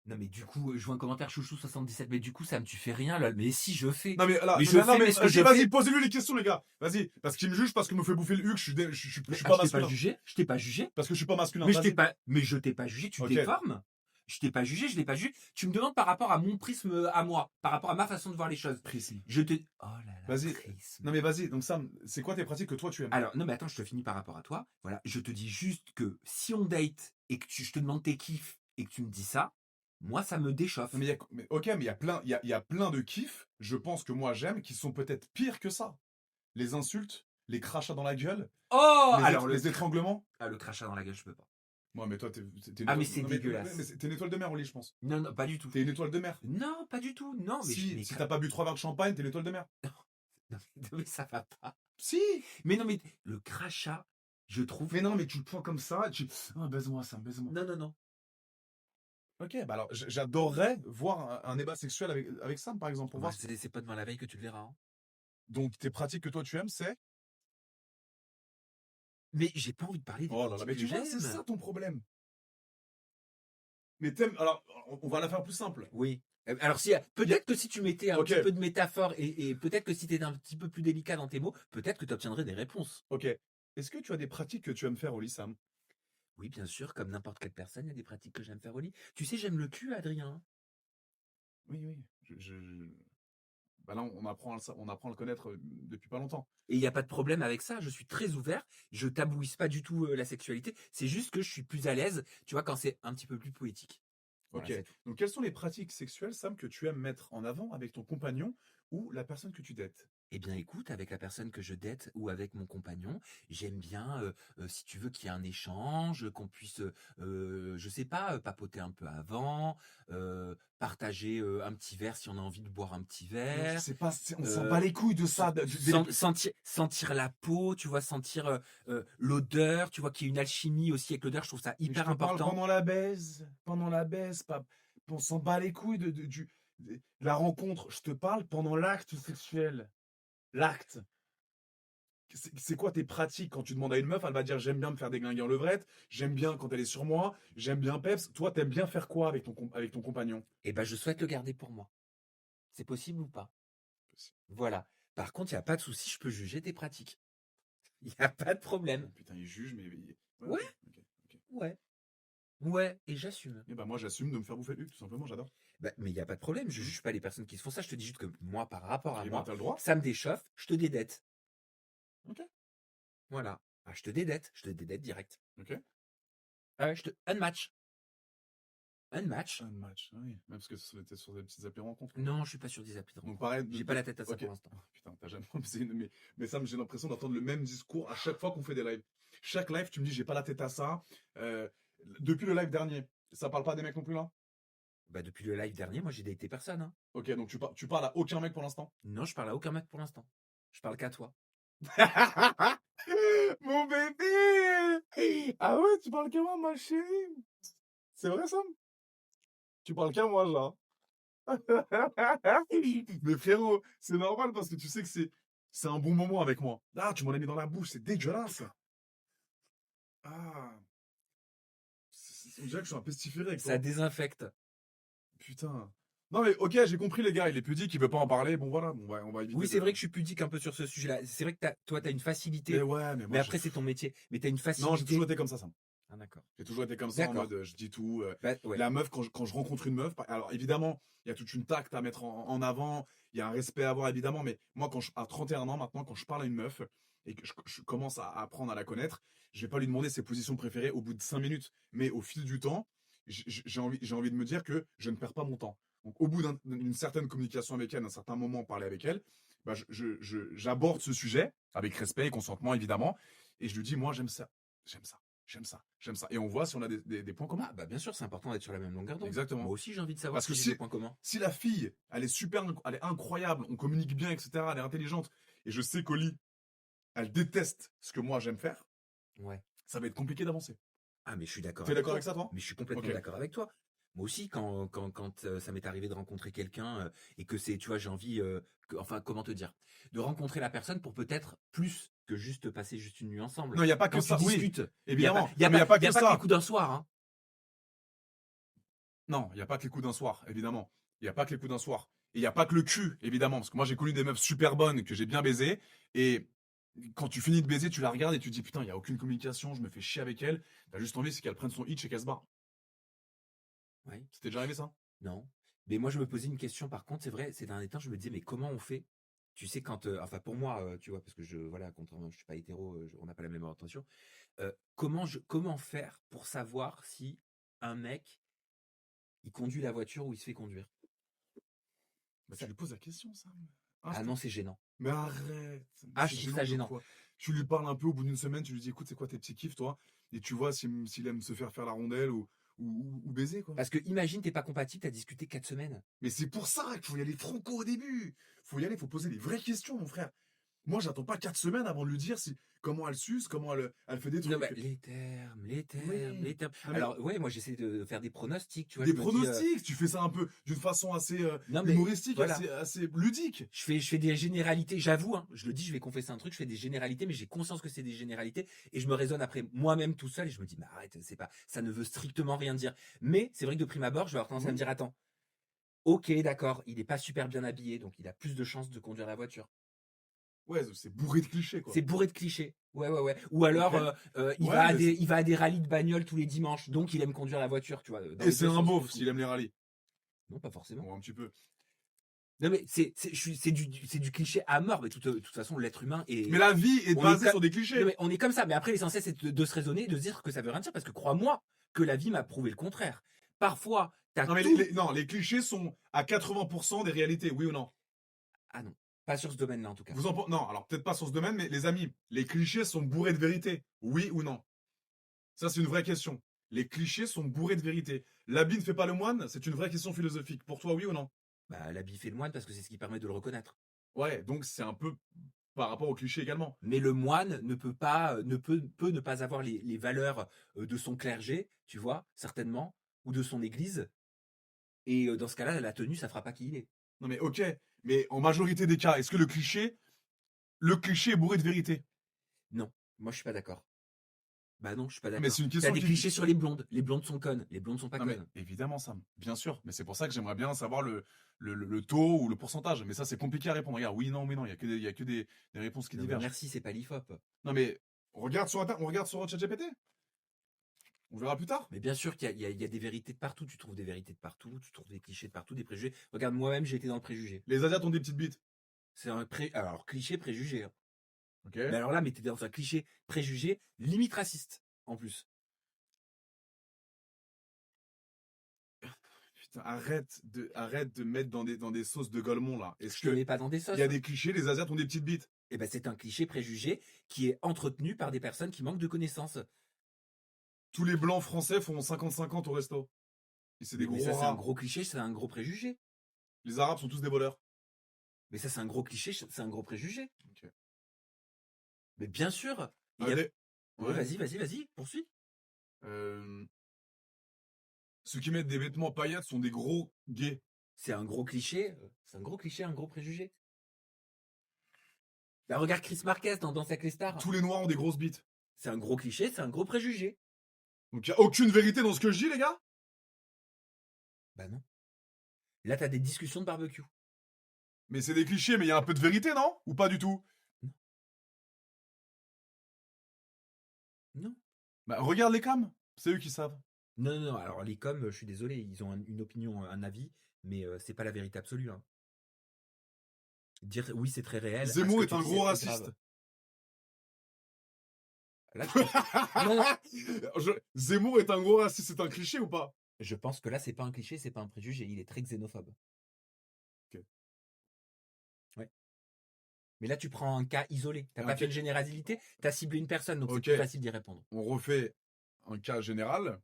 S2: Non mais du coup, je vois un commentaire chouchou 77, mais du coup Sam tu fais rien là. Mais si je fais.
S1: Non mais là,
S2: Mais je fais, mais ce que je
S1: vas-y,
S2: fais.
S1: posez-lui les questions les gars. Vas-y, parce qu'il me juge parce qu'il me fait bouffer le huc, je
S2: Mais
S1: suis pas
S2: je t'ai pas
S1: masculin.
S2: jugé, je t'ai pas jugé.
S1: Parce que je suis pas masculin.
S2: Mais
S1: Vas-y.
S2: je t'ai pas jugé, tu
S1: Ok.
S2: déformes. Je t'ai pas jugé, je l'ai pas jugé. Tu me demandes par rapport à mon prisme à moi, par rapport à ma façon de voir les choses.
S1: Prisme.
S2: Je te. Oh là là,
S1: Vas-y.
S2: prisme.
S1: Non mais vas-y, donc Sam, c'est quoi tes pratiques que toi tu aimes?
S2: Alors, non mais attends, je te finis par rapport à toi. Voilà, je te dis juste que si on date et que je te demande tes kiffs et que tu me dis ça, moi ça me déchauffe.
S1: Non, ok, mais il y a plein de kiffs, je pense que moi j'aime, qui sont peut-être pires que ça. Les insultes, les crachats dans la gueule,
S2: Oh alors
S1: les étranglements.
S2: Ah, le crachat dans la gueule, je peux pas.
S1: Moi, mais toi, t'es une
S2: Ah,
S1: étoile.
S2: mais c'est
S1: non,
S2: dégueulasse.
S1: mais t'es une étoile de mer au lit, je pense.
S2: Non, non, pas du tout.
S1: T'es une étoile de mer.
S2: Non, pas du tout. Non, mais
S1: Si t'as pas bu 3 verres de champagne, t'es une étoile de mer.
S2: non, mais ça va pas.
S1: Si.
S2: Mais non, mais le crachat, je trouve.
S1: Mais non, mais tu le prends comme ça, oh, baise-moi, Sam, baise-moi.
S2: Non, non, non.
S1: Ok, bah alors, j'adorerais voir un débat sexuel avec Sam, par exemple, pour
S2: Bah,
S1: voir.
S2: c'est pas demain la veille que tu le verras. Hein.
S1: Donc, tes pratiques que toi tu aimes, c'est.
S2: Mais j'ai pas envie de parler des
S1: Oh là là,
S2: pratiques
S1: mais
S2: que
S1: tu vois, c'est
S2: j'aime.
S1: ça ton problème. Mais t'aimes. Alors, on va la faire plus simple.
S2: Oui. Alors, peut-être que si tu mettais un
S1: Ok.
S2: petit peu de métaphore et peut-être que si tu étais un petit peu plus délicat dans tes mots, peut-être que tu obtiendrais des réponses.
S1: Ok. Est-ce que tu as des pratiques que tu aimes faire au lit, Sam?
S2: Oui, bien sûr, comme n'importe quelle personne, il y a des pratiques que j'aime faire au lit. Tu sais, j'aime le cul, Adrien.
S1: Oui, oui. Bah là, on apprend à le connaître depuis pas longtemps.
S2: Et il n'y a pas de problème avec ça, je suis très ouvert, je tabouisse pas du tout la sexualité, c'est juste que je suis plus à l'aise, tu vois, quand c'est un petit peu plus poétique. Voilà,
S1: Ok.
S2: c'est tout.
S1: Donc, quelles sont les pratiques sexuelles, Sam, que tu aimes mettre en avant avec ton compagnon ou la personne que tu dates?
S2: Eh bien écoute, avec la personne que je date ou avec mon compagnon, j'aime bien, si tu veux, qu'il y ait un échange, qu'on puisse, je sais pas, papoter un peu avant, partager un petit verre si on a envie de boire un petit
S1: Non, je
S2: verre.
S1: sais pas, on s'en bat les couilles de ça.
S2: Sentir la peau, tu vois, sentir l'odeur, tu vois qu'il y a une alchimie aussi avec l'odeur, je trouve ça
S1: Mais je
S2: hyper
S1: te parle
S2: important.
S1: pendant la baise, pas, on s'en bat les couilles de la rencontre. Je te parle pendant l'acte sexuel. L'acte. C'est quoi tes pratiques quand tu demandes à une meuf, elle va dire j'aime bien me faire des glingues en levrette, j'aime bien quand elle est sur moi, j'aime bien peps. Toi, t'aimes bien faire quoi avec ton compagnon?
S2: Eh ben, je souhaite le garder pour moi. C'est possible ou pas? Voilà. Par contre, il n'y a pas de souci, je peux juger tes pratiques. Il y a pas de problème.
S1: Putain, il juge, mais.
S2: Ouais.
S1: Ok.
S2: Ouais. Ouais, et j'assume.
S1: Et bah, moi, j'assume de me faire bouffer le cul, tout simplement, j'adore.
S2: Bah, mais il y a pas de problème, je
S1: Mhm.
S2: juge pas les personnes qui se font ça, je te dis juste que moi, par rapport à
S1: Et ben,
S2: moi,
S1: t'as le droit.
S2: ça me déchauffe, je te dédette.
S1: Ok.
S2: Voilà. Ah, je te dédette direct.
S1: Ok.
S2: Ah ouais, je te unmatch. Unmatch.
S1: Un match, oui. Même parce que c'était sur des petites applis rencontres.
S2: Non, je suis pas sur des applis de
S1: Donc,
S2: rencontre.
S1: pareil.
S2: J'ai pas la tête à ça
S1: Ok.
S2: pour l'instant.
S1: Oh, putain, t'as jamais. Mais ça, j'ai l'impression d'entendre le même discours à chaque fois qu'on fait des lives. Chaque live, tu me dis, j'ai pas la tête à ça. Euh, Depuis le live dernier, ça parle pas des mecs non plus là?
S2: Bah, depuis le live dernier, moi, j'ai daté personne, hein.
S1: Ok, donc tu parles à aucun mec pour l'instant?
S2: Non, je parle à aucun mec pour l'instant. Je parle qu'à toi.
S1: Mon bébé! Ah ouais, tu parles qu'à moi, ma chérie? C'est vrai ça? Tu parles qu'à moi, là. Mais frérot, c'est normal parce que tu sais que c'est un bon moment avec moi. Ah, tu m'en as mis dans la bouche, c'est dégueulasse. Ah, on dirait que je suis un pestiféré avec
S2: Ça
S1: toi.
S2: désinfecte.
S1: Putain. Non mais ok, j'ai compris les gars, il est pudique, il veut pas en parler. Bon voilà, on va éviter
S2: Oui,
S1: de.
S2: c'est vrai que je suis pudique un peu sur ce sujet-là. C'est vrai que toi, t'as une
S1: Mais
S2: facilité.
S1: ouais, mais
S2: Mais
S1: moi
S2: après, c'est ton métier. Mais t'as une
S1: non, j'ai toujours
S2: facilité.
S1: été comme ça, Sam.
S2: Ah, d'accord.
S1: J'ai toujours été comme ça en
S2: D'accord.
S1: mode je dis tout.
S2: Bah, ouais.
S1: La meuf, quand je rencontre une meuf, alors évidemment, il y a toute une tacte à mettre en avant, il y a un respect à avoir évidemment, mais moi, à 31 ans maintenant, quand je parle à une meuf et que je commence à apprendre à la connaître, je vais pas lui demander ses positions préférées au bout de 5 minutes, mais au fil du temps, j'ai envie de me dire que je ne perds pas mon temps. Donc au bout d'une certaine communication avec elle, d'un certain moment parler avec elle, bah, j'aborde ce sujet avec respect et consentement évidemment, et je lui dis, moi j'aime ça, j'aime ça. J'aime ça, j'aime ça. Et on voit si on a des points communs.
S2: Ah, bah, bien sûr, c'est important d'être sur la même longueur d'onde.
S1: Exactement.
S2: Moi aussi, j'ai envie de savoir
S1: Parce que
S2: si j'ai des points communs.
S1: si la fille, elle est super, elle est incroyable, on communique bien, etc., elle est intelligente, et je sais qu'au lit, elle déteste ce que moi j'aime faire,
S2: Ouais.
S1: ça va être compliqué d'avancer.
S2: Ah, mais je suis d'accord
S1: T'es
S2: avec
S1: d'accord
S2: toi.
S1: avec ça, toi?
S2: Mais je suis complètement
S1: Ok.
S2: d'accord avec toi. Moi aussi, quand ça m'est arrivé de rencontrer quelqu'un et que c'est, tu vois, j'ai envie, enfin, comment te dire, de rencontrer la personne pour peut-être plus que juste passer juste une nuit ensemble.
S1: Non, il n'y a pas que
S2: Quand tu
S1: ça. Oui,
S2: discutes,
S1: évidemment.
S2: il y a
S1: Non, mais il n'y a pas que
S2: pas que les
S1: ça.
S2: coups d'un soir, hein.
S1: Non, il n'y a pas que les coups d'un soir, évidemment. Il n'y a pas que les coups d'un soir. Et il n'y a pas que le cul, évidemment. Parce que moi, j'ai connu des meufs super bonnes que j'ai bien baisées. Et quand tu finis de baiser, tu la regardes et tu te dis, putain, il n'y a aucune communication, je me fais chier avec elle. T'as juste envie, c'est qu'elle prenne son hitch et qu'elle se barre.
S2: Ouais.
S1: C'était déjà arrivé ça?
S2: Non. Mais moi, je me posais une question, par contre, c'est vrai, ces derniers temps, je me disais, mais comment on fait? Tu sais, enfin, pour moi, tu vois, parce que voilà, contrairement, je suis pas hétéro, on n'a pas la même orientation. Comment faire pour savoir si un mec, il conduit la voiture ou il se fait conduire?
S1: Bah, tu
S2: Ça-
S1: lui poses la question, ça. Ah,
S2: Ah non, c'est gênant.
S1: mais arrête.
S2: Ah,
S1: C'est
S2: je trouve
S1: gênant
S2: ça
S1: de
S2: gênant.
S1: quoi? Tu lui parles un peu au bout d'une semaine, tu lui dis, écoute, c'est quoi tes petits kiffs, toi? Et tu vois s'il aime se faire la rondelle ou baiser, quoi.
S2: Parce que imagine, t'es pas compatible, t'as discuté 4 semaines.
S1: Mais c'est pour ça qu'il faut y aller franco au début. Faut y aller, faut poser les vraies questions, mon frère. Moi, j'attends pas 4 semaines avant de lui dire comment elle suce, comment elle fait des
S2: Non, bah,
S1: trucs.
S2: les termes, les termes,
S1: Oui.
S2: les termes.
S1: Non, mais
S2: Alors, ouais, moi, j'essaie de faire des pronostics, tu vois,
S1: des
S2: je me dis,
S1: pronostics, tu fais ça un peu d'une façon assez
S2: non, mais
S1: humoristique,
S2: voilà.
S1: assez ludique.
S2: Je fais des généralités, j'avoue, hein, je le dis, je vais confesser un truc, je fais des généralités, mais j'ai conscience que c'est des généralités, et je me raisonne après moi-même tout seul, et je me dis, mais arrête, ça ne veut strictement rien dire. Mais c'est vrai que de prime abord, je vais avoir tendance à me
S1: Oui.
S2: dire, attends, ok, d'accord, il n'est pas super bien habillé, donc il a plus de chances de conduire la voiture.
S1: Ouais, c'est bourré de clichés, quoi.
S2: C'est bourré de clichés. Ouais, ouais, ouais. Ou alors,
S1: Ok. Ouais, mais
S2: il va à des rallyes de bagnole tous les dimanches, donc il aime conduire la voiture, tu vois, dans
S1: et
S2: les
S1: c'est
S2: deux
S1: un
S2: sens du
S1: beauf
S2: coup.
S1: s'il aime les rallyes.
S2: Non, pas forcément.
S1: Bon, un petit peu.
S2: Non, mais c'est du cliché à mort, mais de toute façon, l'être humain est,
S1: Mais la vie est
S2: on est
S1: basée
S2: comme,
S1: sur des
S2: non,
S1: clichés.
S2: mais on est comme ça. Mais après, l'essentiel, c'est de se raisonner et de se dire que ça veut rien dire, parce que crois-moi que la vie m'a prouvé le contraire. Parfois, t'as
S1: Non, mais
S2: tout.
S1: non, les clichés sont à 80% des réalités, oui ou non?
S2: Ah non, pas sur ce domaine-là en tout cas.
S1: Non, alors peut-être pas sur ce domaine, mais les amis, les clichés sont bourrés de vérité, oui ou non? Ça, c'est une vraie question. Les clichés sont bourrés de vérité. L'habit ne fait pas le moine, c'est une vraie question philosophique. Pour toi, oui ou non?
S2: Bah, l'habit fait le moine parce que c'est ce qui permet de le reconnaître.
S1: Ouais, donc c'est un peu par rapport aux clichés également.
S2: Mais le moine ne peut pas, peut ne pas avoir les valeurs de son clergé, tu vois, certainement, ou de son église. Et dans ce cas-là, la tenue, ça fera pas qui il est.
S1: Non mais ok, mais en majorité des cas, est-ce que le cliché est bourré de vérité?
S2: Non, moi je suis pas d'accord. Bah non, je suis pas
S1: Mais
S2: d'accord.
S1: c'est une
S2: T'as
S1: question
S2: des
S1: qui...
S2: clichés sur les blondes. Les blondes sont connes. Les blondes sont pas
S1: Non, mais
S2: connes.
S1: évidemment, Sam, bien sûr. Mais c'est pour ça que j'aimerais bien savoir le taux ou le pourcentage. Mais ça, c'est compliqué à répondre. Regarde, oui, non, mais non, il y a que des réponses qui
S2: Non mais
S1: divergent.
S2: merci, c'est pas l'IFOP.
S1: Non, mais on regarde sur ChatGPT. On verra plus tard.
S2: Mais bien sûr qu'il y a des vérités de partout. Tu trouves des vérités de partout. Tu trouves des clichés de partout, des préjugés. Regarde, moi-même, j'ai été dans le préjugé.
S1: Les Asiates ont des petites bites.
S2: C'est un alors cliché, préjugé. Hein.
S1: Ok.
S2: Mais alors là, mais t'es dans un cliché, préjugé, limite raciste, en plus.
S1: Putain, arrête de mettre dans des sauces de Golemont, là. Est-ce
S2: Je te
S1: que
S2: mets pas dans des sauces.
S1: il y a des clichés, les Asiates ont des petites bites?
S2: Et ben c'est un cliché préjugé qui est entretenu par des personnes qui manquent de connaissances.
S1: Tous les blancs français font 50-50 au resto. Et c'est des
S2: Mais
S1: gros
S2: ça, c'est un
S1: rats.
S2: gros cliché, c'est un gros préjugé.
S1: Les Arabes sont tous des voleurs.
S2: Mais ça, c'est un gros cliché, c'est un gros préjugé.
S1: Ok.
S2: Mais bien sûr. il y a-
S1: Allez.
S2: Ouais, vas-y, poursuis.
S1: Euh, Ceux qui mettent des vêtements paillettes sont des gros gays.
S2: C'est un gros cliché, un gros préjugé. Bah, regarde Chris Marquez dans Danse avec les stars.
S1: Tous les noirs ont des grosses bites.
S2: C'est un gros cliché, c'est un gros préjugé.
S1: Donc il n'y a aucune vérité dans ce que je dis, les gars?
S2: Bah non. Là, t'as des discussions de barbecue.
S1: Mais c'est des clichés, mais il y a un peu de vérité, non? Ou pas du tout?
S2: Non.
S1: Bah, regarde les cams. C'est eux qui savent.
S2: Non. Alors, les coms, je suis désolé, ils ont une opinion, un avis, mais c'est pas la vérité absolue. Hein. Dire oui, c'est très réel.
S1: Zemmour
S2: à ce que
S1: est un
S2: tu
S1: gros
S2: dis, c'est
S1: raciste.
S2: grave. Là, non.
S1: Zemmour est un gros raciste, c'est un cliché ou pas?
S2: Je pense que là, c'est pas un cliché, c'est pas un préjugé. Il est très xénophobe.
S1: Ok.
S2: Ouais. Mais là, tu prends un cas isolé. T'as
S1: Et
S2: pas
S1: un
S2: fait
S1: cas-
S2: une généralité. T'as ciblé une personne, donc c'est
S1: Ok.
S2: plus facile d'y répondre.
S1: On refait un cas général.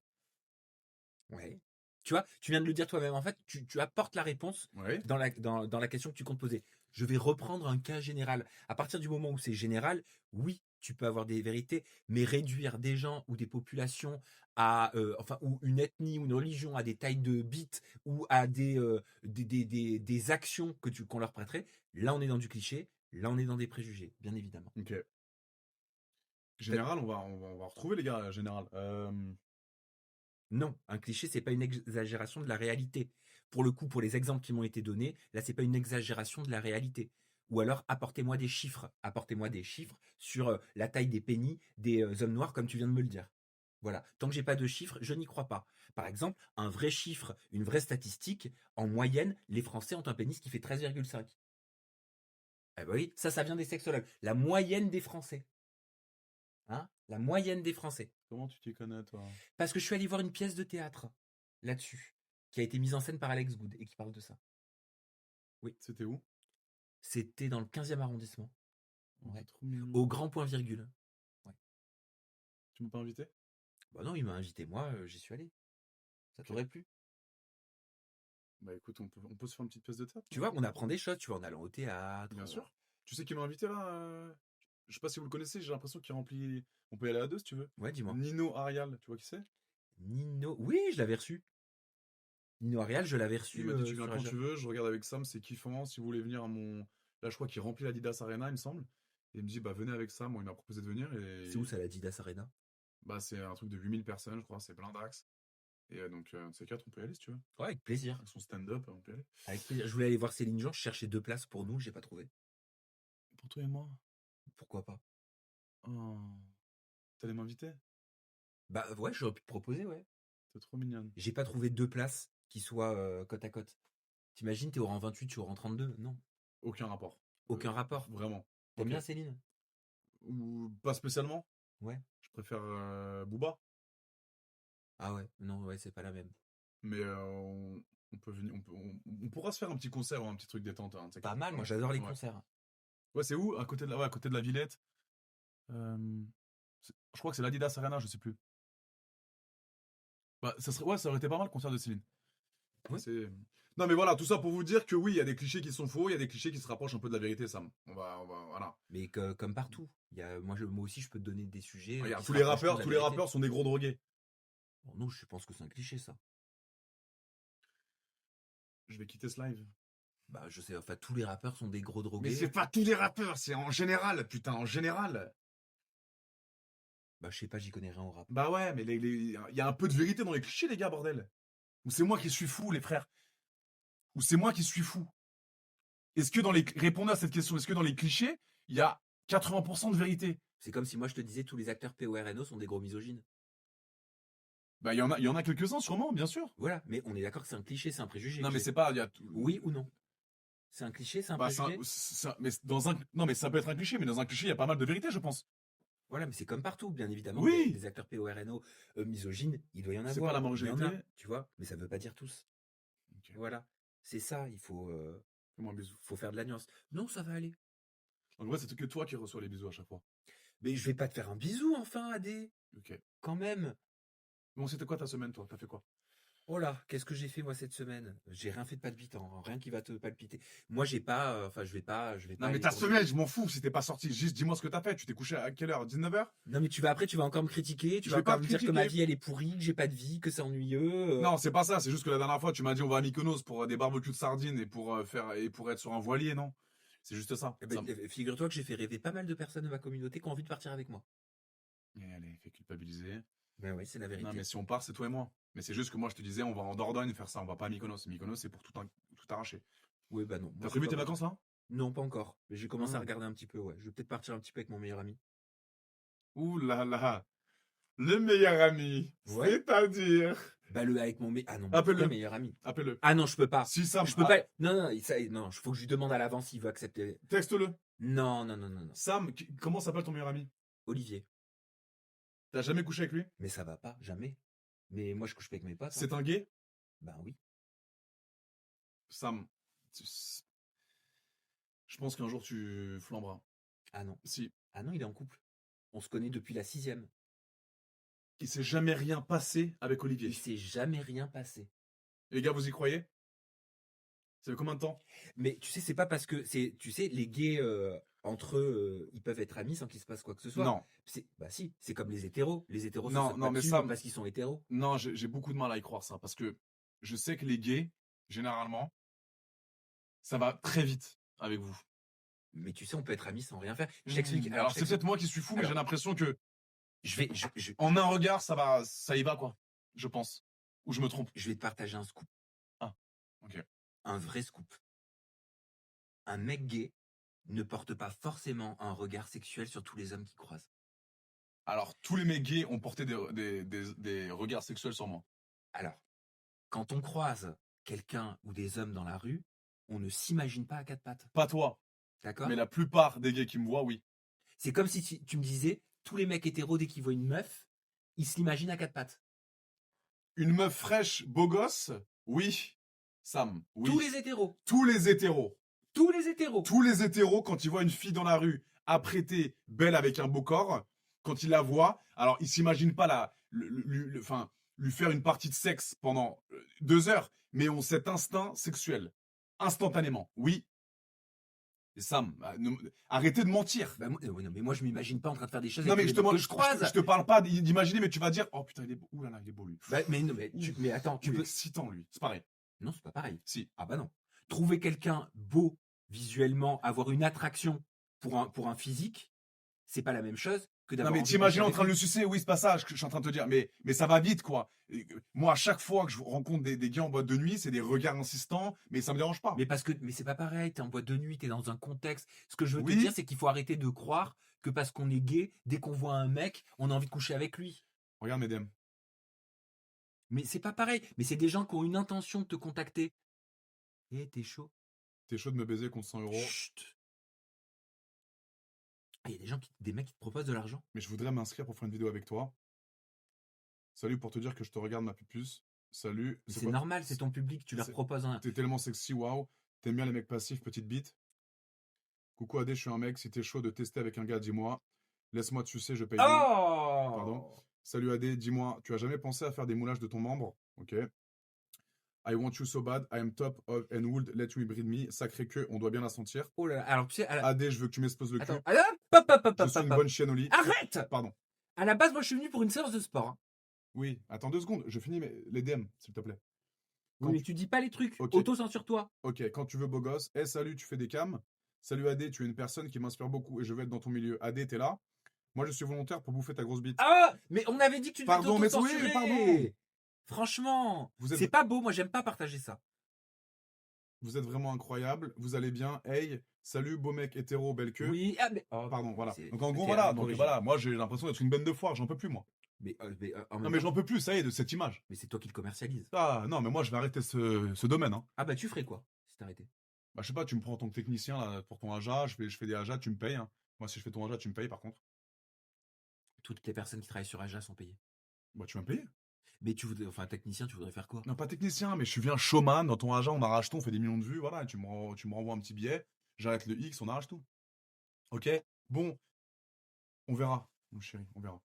S2: Ouais. Tu vois, tu viens de le dire toi-même. En fait, tu apportes la réponse
S1: Ouais.
S2: dans la question que tu comptes poser. Je vais reprendre un cas général. À partir du moment où c'est général, oui, tu peux avoir des vérités, mais réduire des gens ou des populations à, ou une ethnie ou une religion à des tailles de bits ou à des actions qu'on leur prêterait, là on est dans du cliché, là on est dans des préjugés, bien évidemment.
S1: Ok. Général, on va retrouver les gars, général.
S2: Non, un cliché, c'est pas une exagération de la réalité. Pour le coup, pour les exemples qui m'ont été donnés, là, c'est pas une exagération de la réalité. Ou alors, apportez-moi des chiffres. Apportez-moi des chiffres sur la taille des pénis des hommes noirs, comme tu viens de me le dire. Voilà. Tant que j'ai pas de chiffres, je n'y crois pas. Par exemple, un vrai chiffre, une vraie statistique, en moyenne, les Français ont un pénis qui fait 13,5. Eh ben oui, ça vient des sexologues. La moyenne des Français. Hein? La moyenne des Français.
S1: Comment tu t'y connais, toi?
S2: Parce que je suis allé voir une pièce de théâtre là-dessus, qui a été mise en scène par Alex Good et qui parle de ça. Oui.
S1: C'était où?
S2: C'était dans le 15e arrondissement.
S1: Oh,
S2: Ouais.
S1: c'est trop mignon.
S2: Au grand point virgule. Ouais.
S1: Tu m'as pas invité?
S2: Bah non, il m'a invité, moi, j'y suis allé. Ça t'aurait plu?
S1: Bah écoute, on peut se faire une petite pièce de théâtre.
S2: Tu vois, on apprend des choses, tu vois, en allant au théâtre.
S1: Bien sûr. Tu sais qui m'a invité là Je sais pas si vous le connaissez, j'ai l'impression qu'il remplit. On peut y aller à deux si tu veux.
S2: Ouais, dis-moi.
S1: Nino Arial, tu vois qui c'est?
S2: Nino. Oui, je l'avais reçu. Nino Arial, je l'avais reçu.
S1: Il m'a dit tu viens
S2: sur
S1: quand
S2: Agir.
S1: tu veux, je regarde avec Sam, c'est kiffant. Si vous voulez venir à mon. Là, je crois qu'il remplit l'Adidas Arena, il me semble. Et il me dit bah venez avec Sam, il m'a proposé de venir. Et...
S2: C'est où ça, la Didas Arena?
S1: Bah c'est un truc de 8000 personnes, je crois, c'est blindax. Et donc, ces quatre, on peut y aller si tu veux.
S2: Ouais, avec plaisir.
S1: Avec son stand-up, on peut y aller.
S2: Avec plaisir. Je voulais aller voir Céline Dion, je cherchais 2 places pour nous, j'ai pas trouvé.
S1: Pour toi et moi.
S2: Pourquoi pas?
S1: Oh. T'allais m'inviter?
S2: Bah ouais, j'aurais pu te proposer, ouais.
S1: T'es trop mignonne.
S2: J'ai pas trouvé 2 places qui soient côte à côte. T'imagines, t'es au rang 28, tu es au rang 32? Non.
S1: Aucun rapport.
S2: Aucun rapport.
S1: Vraiment.
S2: T'aimes
S1: Ok.
S2: bien Céline?
S1: Ou pas spécialement.
S2: Ouais.
S1: Je préfère Booba.
S2: Ah ouais, non, ouais, c'est pas la même.
S1: Mais on peut venir, on pourra se faire un petit concert ou un petit truc détente. Hein,
S2: Pas mal, moi j'adore les
S1: Ouais.
S2: concerts.
S1: Ouais, c'est où? À côté de la Villette. Je crois que c'est l'Adidas Arena, je sais plus. Bah, ça aurait été pas mal le concert de Céline.
S2: Ouais.
S1: Non, mais voilà, tout ça pour vous dire que oui, il y a des clichés qui sont faux, il y a des clichés qui se rapprochent un peu de la vérité, Sam. Voilà.
S2: Mais comme partout. Moi aussi, je peux te donner des sujets.
S1: Regarde,
S2: qui
S1: tous
S2: se
S1: les
S2: rapprochent de la
S1: rappeurs
S2: vérité.
S1: sont des gros drogués.
S2: Bon, non, je pense que c'est un cliché, ça.
S1: Je vais quitter ce live.
S2: Bah, je sais, enfin, tous les rappeurs sont des gros drogués.
S1: Mais c'est pas tous les rappeurs, c'est en général, putain, en général.
S2: Bah, je sais pas, j'y connais rien au rap.
S1: Bah ouais, mais il y a un peu de vérité dans les clichés, les gars, bordel. Ou c'est moi qui suis fou, les frères. Ou c'est moi qui suis fou. Répondez à cette question, est-ce que dans les clichés, il y a 80% de vérité?
S2: C'est comme si moi je te disais tous les acteurs PORNO sont des gros misogynes.
S1: Bah, il y en a quelques-uns, sûrement, bien sûr.
S2: Voilà, mais on est d'accord que c'est un cliché, c'est un préjugé.
S1: Non,
S2: que
S1: mais
S2: j'ai.
S1: c'est pas,
S2: Oui ou non? C'est un cliché, c'est un
S1: bah,
S2: préjugé?
S1: non, mais ça peut être un cliché, mais dans un cliché, il y a pas mal de vérité, je pense.
S2: Voilà, mais c'est comme partout, bien évidemment,
S1: Oui,
S2: des acteurs PORNO misogynes, il doit y en
S1: c'est pas
S2: avoir.
S1: la
S2: Il y en
S1: majorité.
S2: a, tu vois, mais ça veut pas dire tous.
S1: Ok,
S2: Voilà, c'est ça, il
S1: fais-moi un bisou.
S2: faut faire de la nuance. Non, ça va aller.
S1: En vrai, c'est que toi qui reçois les bisous à chaque fois.
S2: Mais je vais pas te faire un bisou enfin, Adé,
S1: Ok.
S2: quand même.
S1: Bon, c'était quoi ta semaine, toi? T'as fait quoi?
S2: Oh là, qu'est-ce que j'ai fait moi cette semaine? J'ai rien fait de palpitant, hein, rien qui va te palpiter. Moi j'ai pas, enfin je vais pas
S1: Non, mais
S2: aller
S1: ta
S2: tourner.
S1: semaine, je m'en fous si t'es pas sorti. Juste dis-moi ce que t'as fait. Tu t'es couché à quelle heure? 19h?
S2: Non mais tu vas encore me critiquer, tu
S1: Je
S2: vas
S1: vais pas
S2: encore
S1: te
S2: me dire que ma
S1: critiquer.
S2: vie elle est pourrie, que j'ai pas de vie, que c'est ennuyeux.
S1: Non, c'est pas ça. C'est juste que la dernière fois, tu m'as dit on va à Mykonos pour des barbecues de sardines et pour être sur un voilier, non? C'est juste ça.
S2: Eh ben, figure-toi que j'ai fait rêver pas mal de personnes de ma communauté qui ont envie de partir avec moi.
S1: Allez, fais culpabiliser.
S2: Ben oui, c'est la vérité.
S1: Non, mais si on part, c'est toi et moi. Mais c'est juste que moi, je te disais, on va en Dordogne faire ça. On va pas à Mykonos. Mykonos, c'est pour tout arracher.
S2: Oui, bah non. Moi,
S1: T'as
S2: c'est
S1: prévu
S2: pas
S1: tes
S2: mon
S1: vacances
S2: truc.
S1: là?
S2: Non, pas encore. Mais j'ai commencé à
S1: Ah.
S2: regarder un petit peu, ouais. Je vais peut-être partir un petit peu avec mon meilleur ami.
S1: Ouh là là. Le meilleur ami.
S2: Ouais.
S1: C'est-à-dire.
S2: Bah avec mon ah non,
S1: Appelle-le.
S2: mon meilleur ami.
S1: Appelle-le.
S2: Ah non, je peux pas.
S1: Si Sam.
S2: Je peux pas. Non, non, non, faut que je lui demande à l'avance s'il veut accepter.
S1: Texte-le.
S2: Non, non, non, non, non.
S1: Sam, comment s'appelle ton meilleur ami?
S2: Olivier.
S1: T'as jamais couché avec lui?
S2: Mais ça va pas, jamais. Mais moi, je couche pas avec mes potes.
S1: C'est un gay?
S2: Ben oui.
S1: Sam, je pense qu'un jour tu flamberas.
S2: Ah non.
S1: Si.
S2: Ah non, il est en couple. On se connaît depuis la 6e.
S1: Il s'est jamais rien passé avec Olivier.
S2: Il s'est jamais rien passé.
S1: Les gars, vous y croyez? Ça fait combien de temps?
S2: Mais tu sais, c'est pas parce que tu sais, les gays entre eux, ils peuvent être amis sans qu'il se passe quoi que ce soit.
S1: Non.
S2: Bah si, c'est comme les hétéros. Les hétéros
S1: Non,
S2: se sautent
S1: non,
S2: pas
S1: mais
S2: dessus
S1: ça-
S2: parce qu'ils sont hétéros.
S1: Non, j'ai beaucoup de mal à y croire ça parce que je sais que les gays, généralement, ça va très vite avec vous.
S2: Mais tu sais, on peut être amis sans rien faire. Je t'explique.
S1: Alors c'est peut-être moi qui suis fou, mais
S2: Alors,
S1: j'ai l'impression que
S2: je
S1: en un regard, ça y va quoi. Je pense. Ou je me trompe.
S2: vais te partager un scoop.
S1: Ah, ok.
S2: Un vrai scoop. Un mec gay ne porte pas forcément un regard sexuel sur tous les hommes qu'il croise.
S1: Alors tous les mecs gays ont porté des regards sexuels sur moi.
S2: Alors, quand on croise quelqu'un ou des hommes dans la rue, on ne s'imagine pas à quatre pattes.
S1: Pas toi,
S2: D'accord?
S1: mais la plupart des gays qui me voient, oui.
S2: C'est comme si tu me disais, tous les mecs hétéros, dès qu'ils voient une meuf, ils se l'imaginent à quatre pattes.
S1: Une meuf fraîche, beau gosse, oui. Sam, oui.
S2: Tous les hétéros.
S1: Tous les hétéros.
S2: Tous les hétéros.
S1: Tous les hétéros, quand ils voient une fille dans la rue, apprêtée, belle avec un beau corps, quand ils la voient, alors ils s'imaginent pas lui faire une partie de sexe pendant 2 heures, mais ont cet instinct sexuel. Instantanément, oui. Et Sam, arrêtez de mentir.
S2: Bah, non, mais moi, je m'imagine pas en train de faire des choses
S1: Non,
S2: avec
S1: mais
S2: les mecs que je
S1: je
S2: croise.
S1: te parle pas d'imaginer, mais tu vas dire, oh putain, il est beau. Ouh là là, il est beau lui.
S2: Bah, mais non, mais attends,
S1: Il est excitant lui. C'est pareil.
S2: Non, c'est pas pareil.
S1: Si.
S2: Ah bah non. Trouver quelqu'un beau visuellement, avoir une attraction pour un physique, c'est pas la même chose que
S1: Non,
S2: d'avoir.
S1: mais
S2: envie de
S1: t'imagines
S2: coucher
S1: en train de
S2: avec
S1: le sucer, oui, c'est pas ça que je suis en train de te dire, mais ça va vite, quoi. Moi, à chaque fois que je rencontre des gars en boîte de nuit, c'est des regards insistants, mais ça me dérange pas.
S2: Mais mais c'est pas pareil, t'es en boîte de nuit, t'es dans un contexte. Ce que je veux
S1: Oui.
S2: te dire, c'est qu'il faut arrêter de croire que parce qu'on est gay, dès qu'on voit un mec, on a envie de coucher avec lui.
S1: Regarde mes DM.
S2: Mais c'est pas pareil. Mais c'est des gens qui ont une intention de te contacter. Eh, t'es chaud.
S1: T'es chaud de me baiser contre 100 euros.
S2: Chut. Ah, il y a des mecs qui te proposent de l'argent.
S1: Mais je voudrais m'inscrire pour faire une vidéo avec toi. Salut, pour te dire que je te regarde ma pupuce. Salut.
S2: Mais c'est
S1: quoi
S2: normal, c'est ton public, tu leur proposes un.
S1: T'es tellement sexy, waouh. T'aimes bien les mecs passifs, petite bite. Coucou Adé, je suis un mec. Si t'es chaud de tester avec un gars, dis-moi. Laisse-moi te sucer, je paye.
S2: Oh
S1: Pardon. Salut Adé, dis-moi, tu as jamais pensé à faire des moulages de ton membre? Ok. I want you so bad, I am top of and would let you breed me. Sacré queue, on doit bien la sentir.
S2: Oh là là, alors tu sais.
S1: Adé, je veux que tu m'exploses le cul.
S2: Attends, hop,
S1: Je suis une bonne chienne au lit.
S2: Arrête!
S1: Pardon.
S2: À la base, moi, je suis venu pour une séance de sport. Hein.
S1: Oui, attends 2 secondes, je finis les DM, s'il te plaît.
S2: Oui, mais tu dis pas les trucs.
S1: Ok.
S2: Auto-censure-toi.
S1: Ok, quand tu veux, beau gosse. Salut, tu fais des cams. Salut Adé, tu es une personne qui m'inspire beaucoup et je veux être dans ton milieu. Adé, t'es là. Moi, je suis volontaire pour bouffer ta grosse bite.
S2: Ah, mais on avait dit que tu devais
S1: Pardon, mais oui,
S2: t'auto-censurer.
S1: pardon.
S2: Franchement,
S1: Vous êtes-
S2: c'est pas beau. Moi, j'aime pas partager ça.
S1: Vous êtes vraiment incroyable. Vous allez bien. Hey, salut, beau mec hétéro, belle queue.
S2: Oui, ah, mais
S1: Pardon, voilà.
S2: c'est-
S1: Donc en gros,
S2: t'es
S1: voilà.
S2: un
S1: Donc
S2: corrigé.
S1: voilà, moi j'ai l'impression d'être une benne de foire. J'en peux plus, moi.
S2: Mais en
S1: Non,
S2: même
S1: mais
S2: temps,
S1: j'en peux plus, ça y est, de cette image.
S2: mais c'est toi qui le commercialise.
S1: Ah, non, mais moi je vais arrêter ce domaine. Hein.
S2: Ah bah tu ferais quoi si t'arrêtais?
S1: Bah, je sais pas, tu me prends en tant que technicien là, pour ton AJA. Je fais des AJA, tu me payes. Hein. Moi, si je fais ton AJA, tu me payes par contre.
S2: Toutes les personnes qui travaillent sur Aja sont payées.
S1: Bah, tu vas me payer.
S2: Mais tu voudrais, enfin technicien, tu voudrais faire quoi?
S1: Non, pas technicien, mais je suis bien showman. Dans ton AJA, on arrache tout, on fait des millions de vues. Voilà, et tu me renvoies un petit billet. J'arrête le X, on arrache tout. Ok? Bon, on verra, mon chéri, on verra.